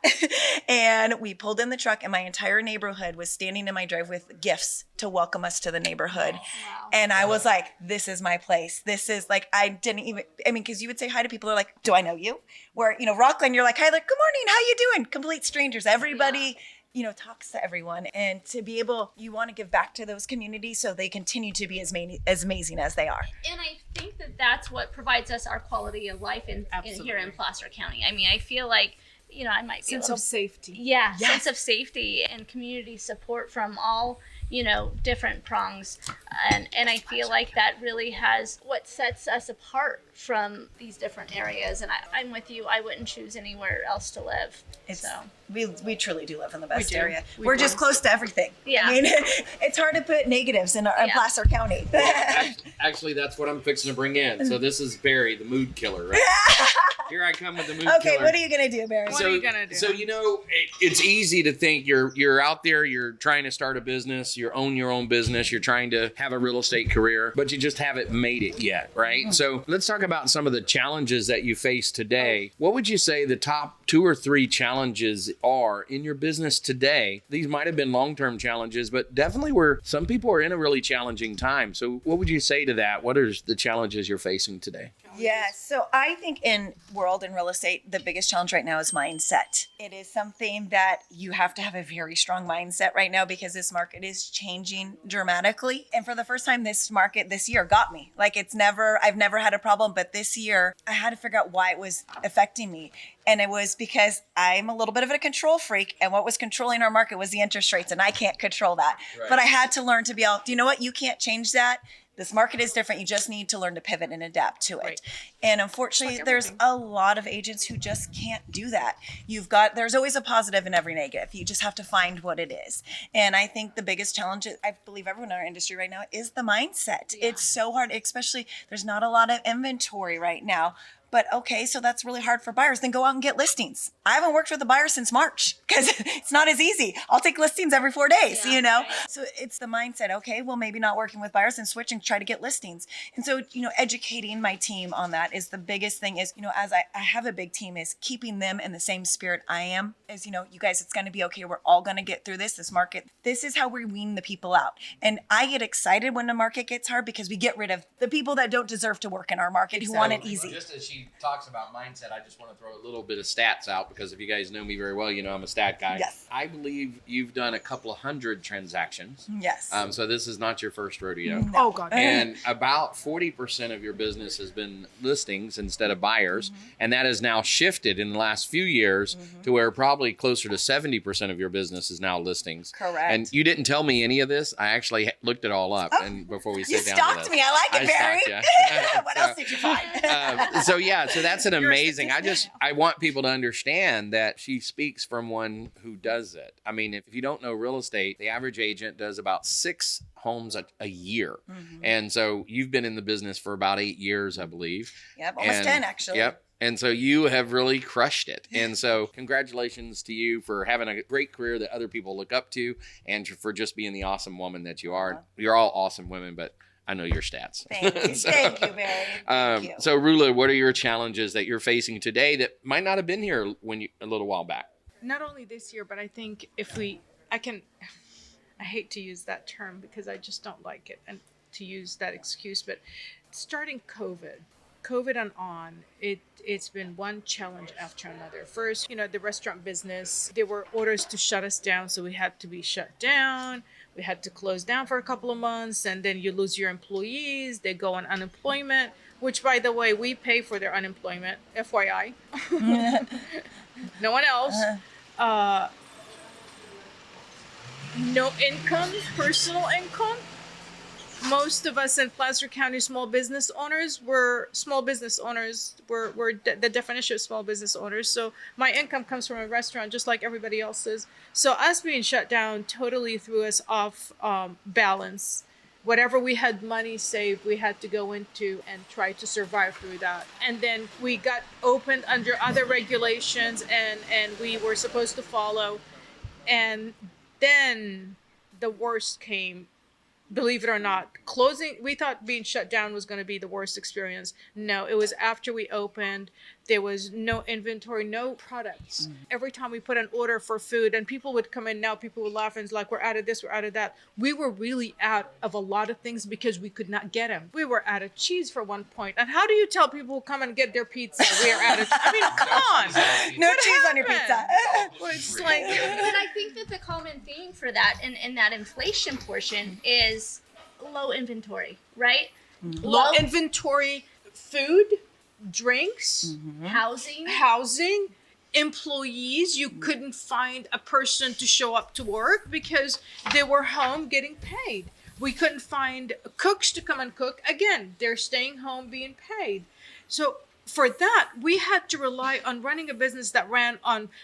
Speaker 3: and we pulled in the truck and my entire neighborhood was standing in my drive with gifts to welcome us to the neighborhood. Wow. And I was like, this is my place. This is like, because you would say hi to people, they're like, do I know you? Where, Rockland, you're like, hi, like, good morning, how you doing? Complete strangers. Everybody talks to everyone. And to be able, you want to give back to those communities so they continue to be as amazing as they are.
Speaker 2: And I think that that's what provides us our quality of life in here in Placer County. I mean, I feel like, I might be
Speaker 4: sense of safety.
Speaker 2: Yeah, yes. Sense of safety and community support from all, different prongs. And I feel like that really has what sets us apart from these different areas. And I'm with you. I wouldn't choose anywhere else to live.
Speaker 3: We truly do live in the best area. We're just close to everything.
Speaker 2: Yeah.
Speaker 3: I mean, it's hard to put negatives in Placer County.
Speaker 1: Actually, that's what I'm fixing to bring in. So this is Barry, the mood killer, right? Here I come with the mood killer.
Speaker 3: Okay, what are you going to do, Barry?
Speaker 4: What are you going to do?
Speaker 1: So, it's easy to think you're out there, you're trying to start a business, you own your own business, you're trying to have a real estate career, but you just haven't made it yet, right? Mm-hmm. So let's talk about some of the challenges that you face today. What would you say the top 2 or 3 challenges are in your business today? These might have been long-term challenges, but definitely some people are in a really challenging time. So what would you say to that? What are the challenges you're facing today?
Speaker 3: Yeah, so I think in real estate, the biggest challenge right now is mindset. It is something that you have to have a very strong mindset right now because this market is changing dramatically. And for the first time, this market this year got me. Like I've never had a problem, but this year I had to figure out why it was affecting me. And it was because I'm a little bit of a control freak. And what was controlling our market was the interest rates. And I can't control that. Right. But I had to learn to do you know what? You can't change that. This market is different. You just need to learn to pivot and adapt to it. Right. And unfortunately, there's a lot of agents who just can't do that. There's always a positive in every negative. You just have to find what it is. And I think the biggest challenge, I believe everyone in our industry right now, is the mindset. Yeah. It's so hard, especially there's not a lot of inventory right now. But okay, so that's really hard for buyers. Then go out and get listings. I haven't worked with a buyer since March because it's not as easy. I'll take listings every 4 days, Right. So it's the mindset. Okay, well, maybe not working with buyers and switch and try to get listings. And so, educating my team on that is the biggest thing is, as I have a big team, is keeping them in the same spirit I am. Is, you guys, it's going to be okay. We're all going to get through this market. This is how we wean the people out. And I get excited when the market gets hard because we get rid of the people that don't deserve to work in our market who want it easy.
Speaker 1: Just as she she talks about mindset, I just want to throw a little bit of stats out because if you guys know me very well, you know I'm a stat guy.
Speaker 3: Yes.
Speaker 1: I believe you've done a couple of hundred transactions.
Speaker 3: Yes.
Speaker 1: So this is not your first rodeo.
Speaker 3: No.
Speaker 4: Oh God.
Speaker 1: And about 40% of your business has been listings instead of buyers. And that has now shifted in the last few years to where probably closer to 70% of your business is now listings.
Speaker 3: Correct.
Speaker 1: And you didn't tell me any of this. I actually looked it all up and before we
Speaker 3: You
Speaker 1: sit down to
Speaker 3: stalked
Speaker 1: this.
Speaker 3: me. I like it, Barry.
Speaker 1: stalked you.
Speaker 3: What else did you find?
Speaker 1: So that's an
Speaker 4: You're a
Speaker 1: amazing.
Speaker 4: statistic.
Speaker 1: I want people to understand that she speaks from one who does it. I mean, if you don't know real estate, the average agent does about 6 homes a year. And so you've been in the business for about 8 years, I believe.
Speaker 3: Yep, almost
Speaker 1: And-
Speaker 3: 10 actually.
Speaker 1: Yep. And so you have really crushed it. And so congratulations to you for having a great career that other people look up to and for just being the awesome woman that you are. You're all awesome women, but I know your stats.
Speaker 3: Thank you.
Speaker 1: So,
Speaker 3: Thank you, Barry. Thank you.
Speaker 1: So Rula, what are your challenges that you're facing today that might not have been here a little while back?
Speaker 4: Not only this year, but I think I hate to use that term because I just don't like it and to use that excuse, but starting COVID on, it's been one challenge after another. First, the restaurant business, there were orders to shut us down, so we had to be shut down. We had to close down for a couple of months, and then you lose your employees. They go on unemployment, which, by the way, we pay for their unemployment, FYI. No one else. No income, personal income. Most of us in Placer County small business owners were the definition of small business owners. So my income comes from a restaurant just like everybody else's. So us being shut down totally threw us off balance. Whatever we had money saved, we had to go into and try to survive through that. And then we got opened under other regulations and we were supposed to follow. And then the worst came. Believe it or not, we thought being shut down was going to be the worst experience. No, it was after we opened. There was no inventory, no products. Every time we put an order for food and people would come in now, people would laugh and it's like, we're out of this, we're out of that. We were really out of a lot of things because we could not get them. We were out of cheese for one point. And how do you tell people who come and get their pizza, we are out of, I mean, come on.
Speaker 3: No
Speaker 4: What
Speaker 3: cheese on your pizza.
Speaker 4: happened? Well, it's like,
Speaker 2: But I think that the common theme for that in that inflation portion is low inventory, right?
Speaker 4: low inventory, food, drinks, housing, employees. You couldn't find a person to show up to work because they were home getting paid. We couldn't find cooks to come and cook. Again, they're staying home being paid. So for that, we had to rely on running a business that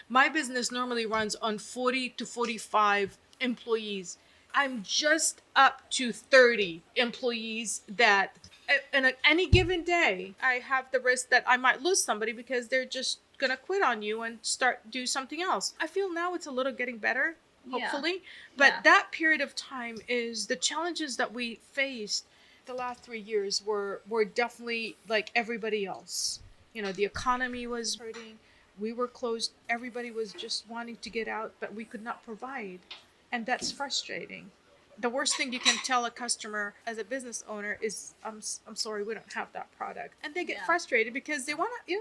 Speaker 4: my business normally runs on 40 to 45 employees. I'm just up to 30 employees that, and at any given day, I have the risk that I might lose somebody because they're just going to quit on you and do something else. I feel now it's a little getting better, hopefully. But that period of time is the challenges that we faced the last 3 years were definitely like everybody else. The economy was hurting. We were closed. Everybody was just wanting to get out, but we could not provide. And that's frustrating. The worst thing you can tell a customer as a business owner is, I'm sorry, we don't have that product. And they get frustrated because they want to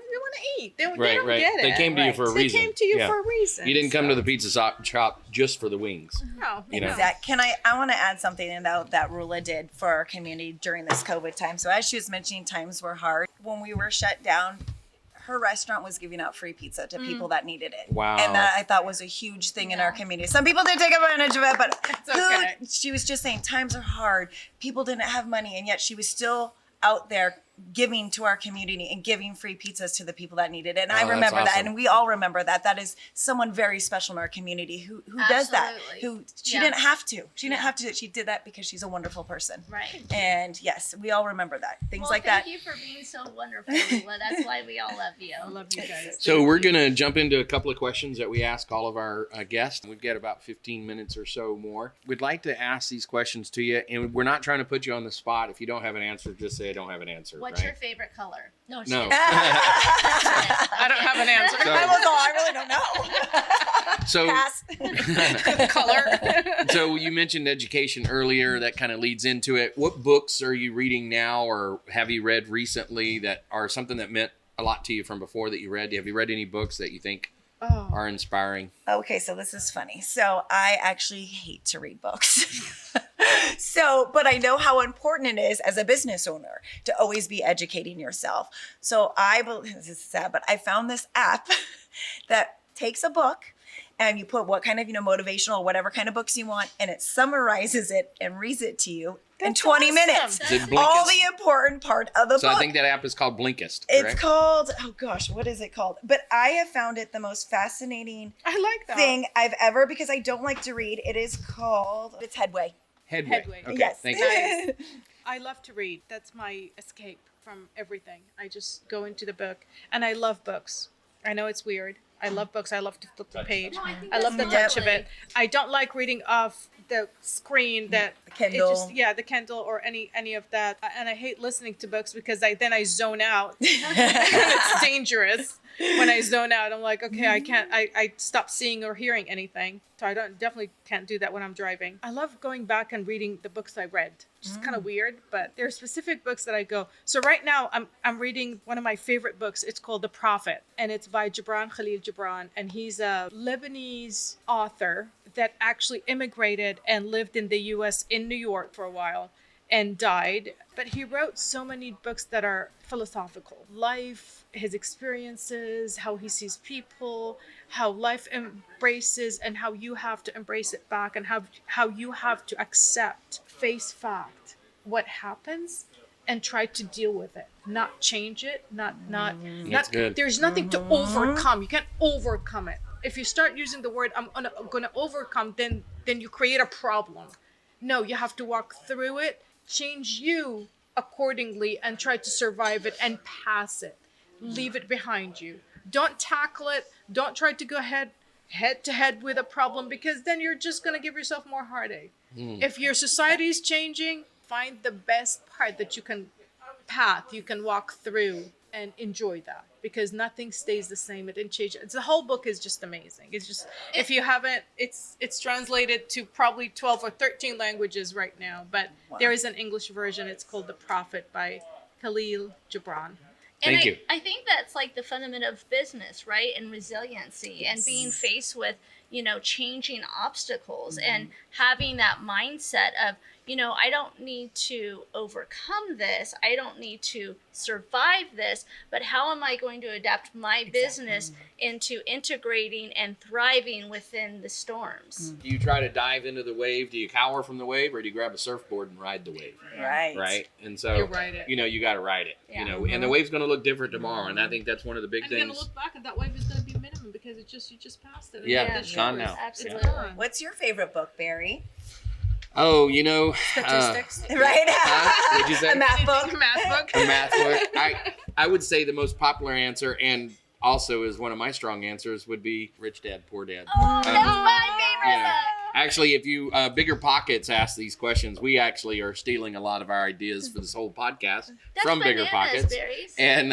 Speaker 4: eat. They don't get it.
Speaker 1: They came to you for a reason.
Speaker 4: They came to you for a reason.
Speaker 1: You didn't come to the pizza shop just for the wings.
Speaker 4: No.
Speaker 3: Exactly. I want to add something that Rula did for our community during this COVID time. So as she was mentioning, times were hard. When we were shut down, her restaurant was giving out free pizza to people that needed it.
Speaker 1: Wow.
Speaker 3: And that I thought was a huge thing in our community. Some people did take advantage of it, but
Speaker 4: okay.
Speaker 3: She was just saying times are hard. People didn't have money, and yet she was still out there giving to our community and giving free pizzas to the people that needed it. And I
Speaker 1: that's
Speaker 3: remember that,
Speaker 1: awesome.
Speaker 3: and we all remember that. That is someone very special in our community who does that.
Speaker 2: Absolutely.
Speaker 3: She didn't have to. She didn't have to. She did that because she's a wonderful person.
Speaker 2: Right.
Speaker 3: And yes, we all remember that. Things
Speaker 2: Well,
Speaker 3: like that.
Speaker 2: thank you for being so wonderful, Rula. That's why we all love you.
Speaker 4: I love you guys.
Speaker 1: So we're going to jump into a couple of questions that we ask all of our guests. We've got about 15 minutes or so more. We'd like to ask these questions to you, and we're not trying to put you on the spot. If you don't have an answer, just say I don't have an answer.
Speaker 2: What's
Speaker 1: right?
Speaker 2: your favorite color? No.
Speaker 1: No.
Speaker 4: I don't have an answer.
Speaker 1: So-
Speaker 3: I really don't know.
Speaker 1: So,
Speaker 3: Pass.
Speaker 4: Color.
Speaker 1: so you mentioned education earlier. That kind of leads into it. What books are you reading now, or have you read recently that are something that meant a lot to you from before that you read? Have you read any books that you think
Speaker 4: Oh.
Speaker 1: are inspiring?
Speaker 3: Okay, so this is funny. So I actually hate to read books. But I know how important it is as a business owner to always be educating yourself. So I believe, this is sad, but I found this app that takes a book and you put what kind of, motivational, whatever kind of books you want, and it summarizes it and reads it to you in
Speaker 4: That's
Speaker 3: 20
Speaker 4: awesome.
Speaker 3: minutes.
Speaker 1: Is it Blinkist?
Speaker 3: All the important part of the
Speaker 1: So
Speaker 3: book.
Speaker 1: I think that app is called Blinkist,
Speaker 3: It's
Speaker 1: correct?
Speaker 3: called, oh gosh, what is it called? But I have found it the most fascinating
Speaker 4: I like that.
Speaker 3: thing I've ever, because I don't like to read. It is called, it's Headway.
Speaker 1: Headway. Okay,
Speaker 3: Yes.
Speaker 1: thank you.
Speaker 4: I love to read. That's my escape from everything. I just go into the book, and I love books. I know it's weird. I love books. I love to flip the page.
Speaker 2: No, I think
Speaker 4: I love the
Speaker 2: that's
Speaker 4: touch of
Speaker 2: lovely.
Speaker 4: it. I don't like reading off the screen that
Speaker 3: The Kindle.
Speaker 4: the Kindle or any of that. And I hate listening to books because then I zone out. It's dangerous when I zone out. I'm like, okay, I can't. I stop seeing or hearing anything. So I definitely can't do that when I'm driving. I love going back and reading the books I read. Just kind of weird, but there are specific books that I go. So right now I'm reading one of my favorite books. It's called The Prophet, and it's by Khalil Gibran, and he's a Lebanese author that actually immigrated and lived in the U.S. in New York for a while and died. But he wrote so many books that are philosophical. Life, his experiences, how he sees people, how life embraces and how you have to embrace it back, and how you have to accept, face fact, what happens and try to deal with it, not change it,
Speaker 1: That's good.
Speaker 4: there's nothing to overcome. You can't overcome it. If you start using the word I'm gonna overcome, then you create a problem. No, you have to walk through it, change you accordingly, and try to survive it and pass it. Leave it behind you. Don't tackle it. Don't try to go head to head with a problem, because then you're just gonna give yourself more heartache. If your society is changing, find the best part that you can walk through and enjoy that, because nothing stays the same. It didn't change. The whole book is just amazing. It's just, if you haven't, it's translated to probably 12 or 13 languages right now, but there is an English version. It's called The Prophet by Khalil Gibran.
Speaker 1: Thank you.
Speaker 2: I think that's like the fundament of business, right? And resiliency and being faced with, changing obstacles and having that mindset of, I don't need to overcome this. I don't need to survive this, but how am I going to adapt my business into integrating and thriving within the storms?
Speaker 1: Do you try to dive into the wave? Do you cower from the wave, or do you grab a surfboard and ride the wave?
Speaker 3: Right.
Speaker 1: Right. And so,
Speaker 4: You ride it.
Speaker 1: you got to ride it.
Speaker 2: Yeah.
Speaker 1: And the wave's going to look different tomorrow. And I think that's one of the big
Speaker 4: And you're
Speaker 1: things.
Speaker 4: gonna look back and that wave is gonna be minimum, because you just passed it.
Speaker 1: Yeah,
Speaker 2: Yeah,
Speaker 1: it's gone now.
Speaker 2: Absolutely.
Speaker 4: It's gone.
Speaker 3: What's your favorite book, Barry?
Speaker 1: Oh,
Speaker 4: Statistics.
Speaker 3: Right?
Speaker 1: what'd you say?
Speaker 3: A math book.
Speaker 4: Math book.
Speaker 1: A math book. I would say the most popular answer, and also is one of my strong answers, would be Rich Dad, Poor Dad.
Speaker 2: Oh, that's my favorite
Speaker 1: Yeah.
Speaker 2: book.
Speaker 1: Actually, if you Bigger Pockets ask these questions, we actually are stealing a lot of our ideas for this whole podcast
Speaker 2: That's
Speaker 1: from Bigger
Speaker 2: bananas,
Speaker 1: Pockets.
Speaker 2: berries.
Speaker 1: And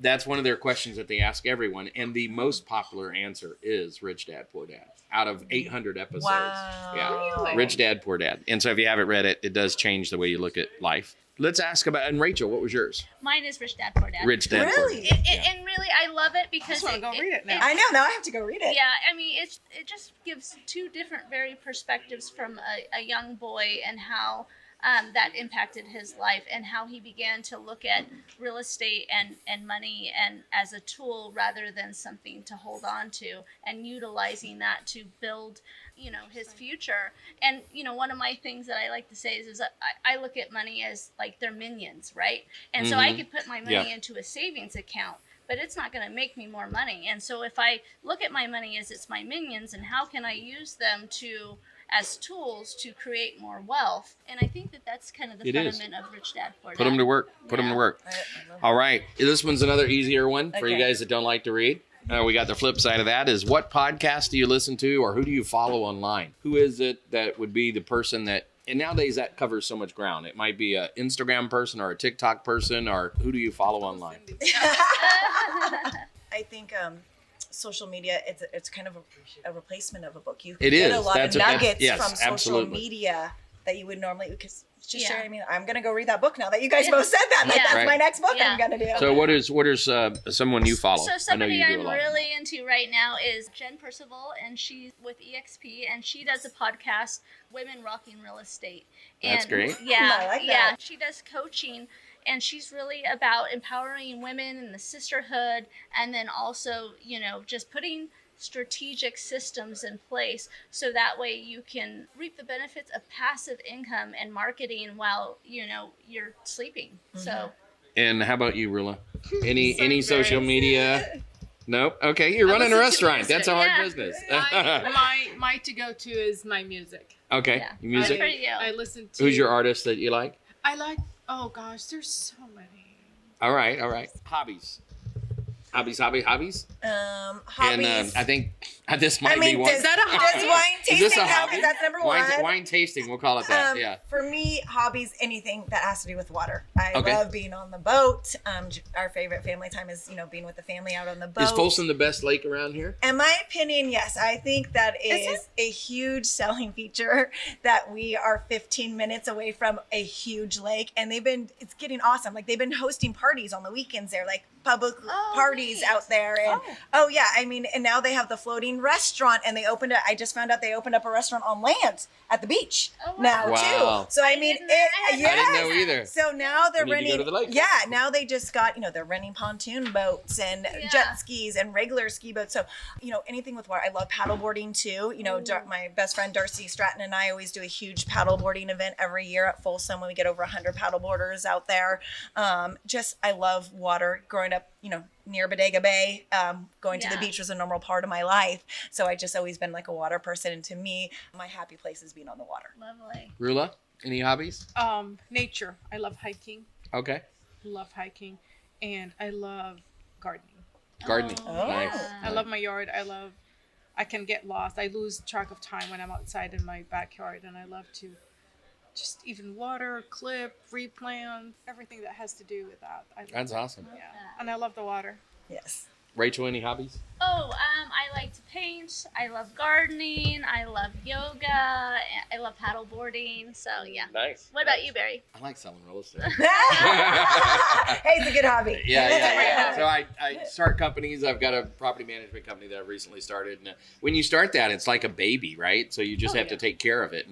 Speaker 1: that's one of their questions that they ask everyone. And the most popular answer is Rich Dad, Poor Dad. Out of 800 episodes.
Speaker 3: Wow.
Speaker 1: Yeah.
Speaker 4: Really?
Speaker 1: Rich Dad, Poor Dad. And so if you haven't read it, it does change the way you look at life. Let's ask about, and Rachel, what was yours?
Speaker 2: Mine is Rich Dad, Poor Dad.
Speaker 1: Rich Dad, Poor
Speaker 3: Really?
Speaker 1: Dad.
Speaker 2: And really, I love it because
Speaker 4: I just wanna go read it now.
Speaker 3: I know. Now I have to go read it.
Speaker 2: Yeah, I mean, it just gives two different very perspectives from a young boy and how that impacted his life, and how he began to look at real estate and money and as a tool rather than something to hold on to, and utilizing that to build his future. And one of my things that I like to say is that I look at money as like they're minions, right? And so I could put my money into a savings account, but it's not going to make me more money. And so if I look at my money as it's my minions, and how can I use them as tools to create more wealth? And I think that that's kind of the fundament of Rich Dad, Poor Dad.
Speaker 1: Put them to work. Put them to work. All right. This one's another easier one for you
Speaker 3: Okay.
Speaker 1: guys that don't like to read. We got the flip side of that is, what podcast do you listen to, or who do you follow online? Who is it that would be the person that, and nowadays that covers so much ground. It might be an Instagram person or a TikTok person, or who do you follow online?
Speaker 3: I think social media, it's kind of a replacement of a book. You
Speaker 1: It
Speaker 3: get
Speaker 1: is.
Speaker 3: a lot
Speaker 1: That's
Speaker 3: of
Speaker 1: a-
Speaker 3: nuggets
Speaker 1: yes,
Speaker 3: from social
Speaker 1: absolutely.
Speaker 3: media that you would normally, because it's just,
Speaker 2: Yeah.
Speaker 3: I mean, I'm going to go read that book now that you guys both said that. Like,
Speaker 2: Yeah.
Speaker 3: that's
Speaker 1: Right.
Speaker 3: my next book
Speaker 2: Yeah.
Speaker 3: I'm going to do.
Speaker 1: So what is someone you follow?
Speaker 2: So
Speaker 1: I know
Speaker 2: somebody
Speaker 1: you do a
Speaker 2: I'm
Speaker 1: lot.
Speaker 2: really into right now is Jen Percival, and she's with EXP, and she does a podcast, Women Rocking Real Estate.
Speaker 1: That's
Speaker 2: And
Speaker 1: great.
Speaker 2: Yeah,
Speaker 3: I like
Speaker 2: yeah.
Speaker 3: that.
Speaker 2: She does coaching, and she's really about empowering women and the sisterhood, and then also, just putting strategic systems in place so that way you can reap the benefits of passive income and marketing while you're sleeping. So
Speaker 1: And how about you, Rula? Any
Speaker 4: Sorry,
Speaker 1: social
Speaker 4: Barry.
Speaker 1: media? Nope. Okay, you're
Speaker 4: I
Speaker 1: running a
Speaker 4: listen to
Speaker 1: restaurant.
Speaker 4: music.
Speaker 1: That's a hard
Speaker 2: Yeah.
Speaker 1: business.
Speaker 4: My to go to is my music.
Speaker 1: Okay,
Speaker 2: Yeah.
Speaker 1: music.
Speaker 2: For you.
Speaker 4: I listen to.
Speaker 1: Who's your artist that you like?
Speaker 4: I like. Oh gosh, there's so many.
Speaker 1: All right. Hobbies. Hobbies.
Speaker 3: Hobbies.
Speaker 1: And I think this might
Speaker 3: I mean,
Speaker 1: be one.
Speaker 3: does,
Speaker 4: that a
Speaker 3: does
Speaker 4: hobby?
Speaker 3: wine
Speaker 1: Is
Speaker 3: tasting
Speaker 1: this a
Speaker 3: count?
Speaker 1: hobby?
Speaker 3: Because that's number one.
Speaker 1: Wine tasting. We'll call it that. Yeah.
Speaker 3: For me, hobbies, anything that has to do with water. I
Speaker 1: Okay.
Speaker 3: love being on the boat. Our favorite family time is, being with the family out on the boat.
Speaker 1: Is Folsom the best lake around here?
Speaker 3: In my opinion, yes. I think that
Speaker 2: Is
Speaker 3: is a huge selling feature that we are 15 minutes away from a huge lake, and it's getting awesome. Like, they've been hosting parties on the weekends there, like public parties
Speaker 2: neat.
Speaker 3: out there. And oh yeah, I mean, and now they have the floating restaurant, and I just found out they opened up a restaurant on land at the beach
Speaker 2: Oh, wow.
Speaker 3: now
Speaker 1: Wow.
Speaker 3: too. So I mean,
Speaker 2: didn't know that.
Speaker 1: I didn't know either.
Speaker 3: So now they're
Speaker 1: We need to go
Speaker 3: renting.
Speaker 1: to the lake.
Speaker 3: Yeah, now they just got, they're renting pontoon boats and
Speaker 2: Yeah.
Speaker 3: jet skis and regular ski boats. So, anything with water. I love paddleboarding too. My best friend Darcy Stratton and I always do a huge paddleboarding event every year at Folsom when we get over 100 paddleboarders out there. I love water. Growing up, near Bodega Bay, going to the
Speaker 2: Yeah.
Speaker 3: beach was a normal part of my life. So I just always been like a water person. And to me, my happy place is being on the water.
Speaker 2: Lovely.
Speaker 1: Rula, any hobbies?
Speaker 4: Nature. I love hiking.
Speaker 1: Okay.
Speaker 4: Love hiking, and I love gardening.
Speaker 1: Gardening.
Speaker 2: Oh,
Speaker 1: Nice.
Speaker 2: yeah.
Speaker 4: I love my yard. I can get lost. I lose track of time when I'm outside in my backyard, and I love to just even water, clip, replant, everything that has to do with that.
Speaker 1: That's awesome.
Speaker 4: Yeah, and I love the water.
Speaker 3: Yes.
Speaker 1: Rachel, any hobbies?
Speaker 2: I like to paint. I love gardening. I love yoga. I love paddleboarding. So yeah.
Speaker 1: Nice.
Speaker 2: What about you, Barry?
Speaker 1: I like selling real estate.
Speaker 3: Hey, it's a good hobby.
Speaker 1: Yeah. So I start companies. I've got a property management company that I recently started. And when you start that, it's like a baby, right? So you just have to take care of it.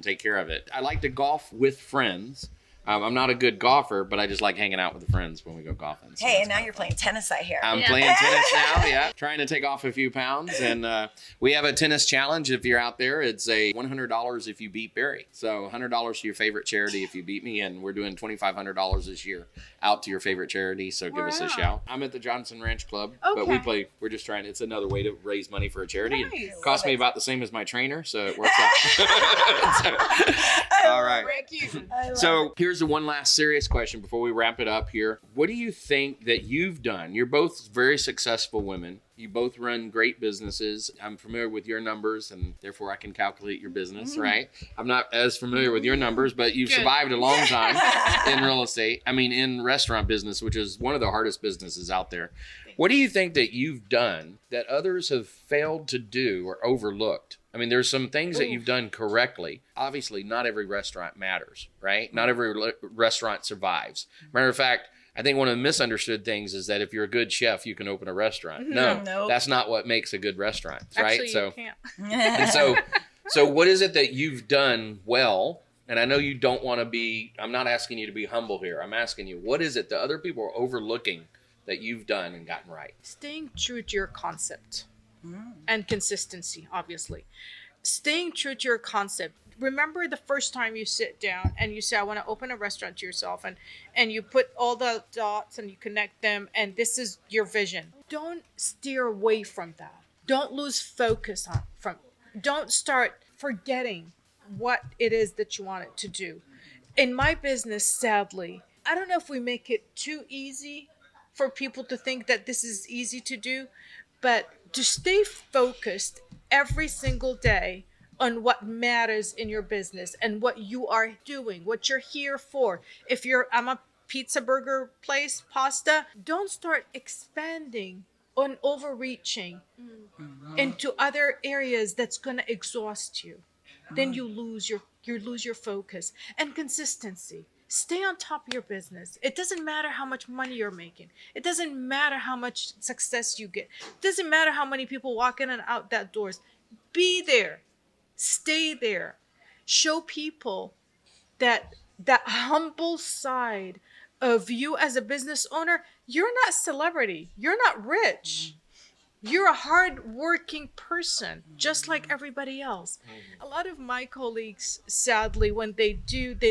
Speaker 1: I like to golf with friends. I'm not a good golfer, but I just like hanging out with the friends when we go golfing. So
Speaker 3: Hey,
Speaker 1: that's
Speaker 3: and now
Speaker 1: kinda
Speaker 3: you're
Speaker 1: fun.
Speaker 3: playing tennis, I hear.
Speaker 1: I'm
Speaker 2: Yeah.
Speaker 1: playing tennis now, yeah. Trying to take off a few pounds. And we have a tennis challenge if you're out there. It's a $100 if you beat Barry. So $100 to your favorite charity if you beat me. And we're doing $2,500 this year out to your favorite charity. So give us a
Speaker 4: Wow.
Speaker 1: shout. I'm at the Johnson Ranch Club, but
Speaker 4: Okay.
Speaker 1: we're just trying, it's another way to raise money for a charity.
Speaker 4: Nice.
Speaker 1: It cost me about the same as my trainer, so it works out. All right.
Speaker 4: Break even.
Speaker 3: I love
Speaker 1: So here's the one last serious question before we wrap it up here. What do you think that you've done? You're both very successful women. You both run great businesses. I'm familiar with your numbers, and therefore I can calculate your business, right? I'm not as familiar with your numbers, but you've
Speaker 4: Good.
Speaker 1: survived a long time in real estate. I mean, in restaurant business, which is one of the hardest businesses out there. What do you think that you've done that others have failed to do or overlooked? I mean, there's some things that you've done correctly. Obviously, not every restaurant matters, right? Not every restaurant survives. Matter of fact, I think one of the misunderstood things is that if you're a good chef, you can open a restaurant. No,
Speaker 3: Nope.
Speaker 1: that's not what makes a good restaurant, right?
Speaker 4: Actually, you can't.
Speaker 1: And so what is it that you've done well? And I know you don't want to be, I'm not asking you to be humble here. I'm asking you, what is it that other people are overlooking that you've done and gotten right?
Speaker 4: Staying true to your concept and consistency, obviously. Staying true to your concept. Remember the first time you sit down and you say, I want to open a restaurant to yourself, and you put all the dots and you connect them, and this is your vision. Don't steer away from that. Don't lose focus don't start forgetting what it is that you want it to do. In my business, sadly, I don't know if we make it too easy for people to think that this is easy to do, but to stay focused every single day on what matters in your business and what you are doing, what you're here for. If I'm a pizza burger place, pasta, don't start expanding on overreaching into other areas that's going to exhaust you. Then you lose your You lose your focus. And consistency. Stay on top of your business. It doesn't matter how much money you're making. It doesn't matter how much success you get. It doesn't matter how many people walk in and out that doors. Be there. Stay there. Show people that humble side of you as a business owner. You're not celebrity. You're not rich. You're a hard-working person, just like everybody else. A lot of my colleagues, sadly, when they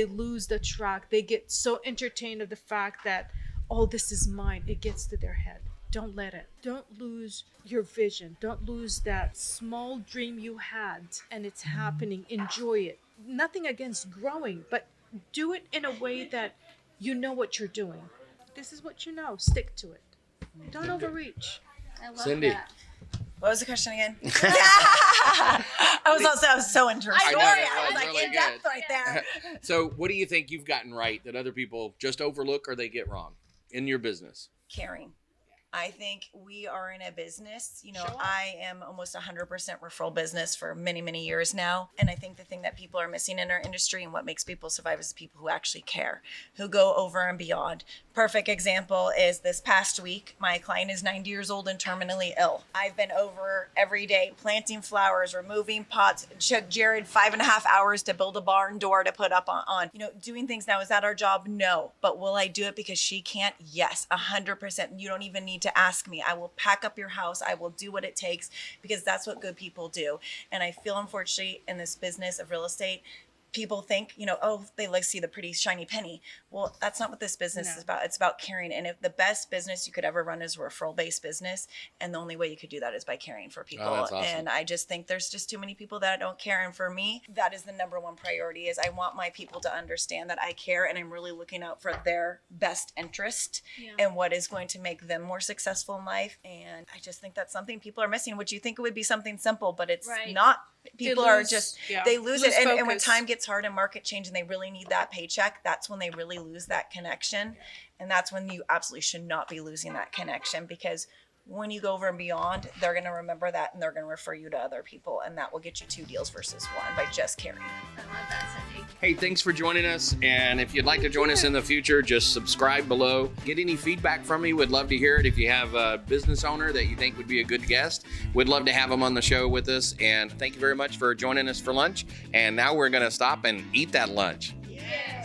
Speaker 4: lose the track. They get so entertained of the fact that, oh, this is mine. It gets to their head. Don't let it. Don't lose your vision. Don't lose that small dream you had, and it's happening. Enjoy it. Nothing against growing, but do it in a way that you know what you're doing. This is what you know. Stick to it. Don't overreach.
Speaker 2: I love
Speaker 1: Cindy.
Speaker 2: that.
Speaker 3: What was the question again? I was so into her
Speaker 1: I know,
Speaker 3: story.
Speaker 1: that
Speaker 3: I was
Speaker 1: was
Speaker 3: like
Speaker 1: really
Speaker 3: in depth
Speaker 1: good.
Speaker 3: right there.
Speaker 1: So, what do you think you've gotten right that other people just overlook or they get wrong in your business?
Speaker 3: Caring. I think we are in a business,
Speaker 4: Show up.
Speaker 3: I am almost 100% referral business for many, many years now. And I think the thing that people are missing in our industry and what makes people survive is the people who actually care, who go over and beyond. Perfect example is this past week, my client is 90 years old and terminally ill. I've been over every day planting flowers, removing pots. It took Jared 5.5 hours to build a barn door to put up on. Doing things now. Is that our job? No. But will I do it because she can't? Yes, 100%. You don't even need to ask me. I will pack up your house. I will do what it takes because that's what good people do. And I feel, unfortunately, in this business of real estate, people think, oh, they like to see the pretty shiny penny. Well, that's not what this business is about. It's about caring. And if the best business you could ever run is a referral-based business, and the only way you could do that is by caring for people.
Speaker 1: Oh, that's awesome.
Speaker 3: And I just think there's just too many people that don't care. And for me, that is the number one priority is I want my people to understand that I care and I'm really looking out for their best interest and what is going to make them more successful in life. And I just think that's something people are missing, which you think it would be something simple, but it's
Speaker 2: Right.
Speaker 3: not. People are just, they lose it.
Speaker 4: Lose
Speaker 3: And when
Speaker 4: focus.
Speaker 3: time gets hard and market change and they really need that paycheck, that's when they really lose that connection. And that's when you absolutely should not be losing that connection, because when you go over and beyond, they're going to remember that and they're going to refer you to other people. And that will get you 2 deals versus 1 by just caring.
Speaker 2: I love that, Cindy.
Speaker 1: Hey, thanks for joining us. And if you'd like to join us in the future, just subscribe below. Get any feedback from me. We'd love to hear it. If you have a business owner that you think would be a good guest, we'd love to have them on the show with us. And thank you very much for joining us for lunch. And now we're going to stop and eat that lunch.
Speaker 2: Yeah.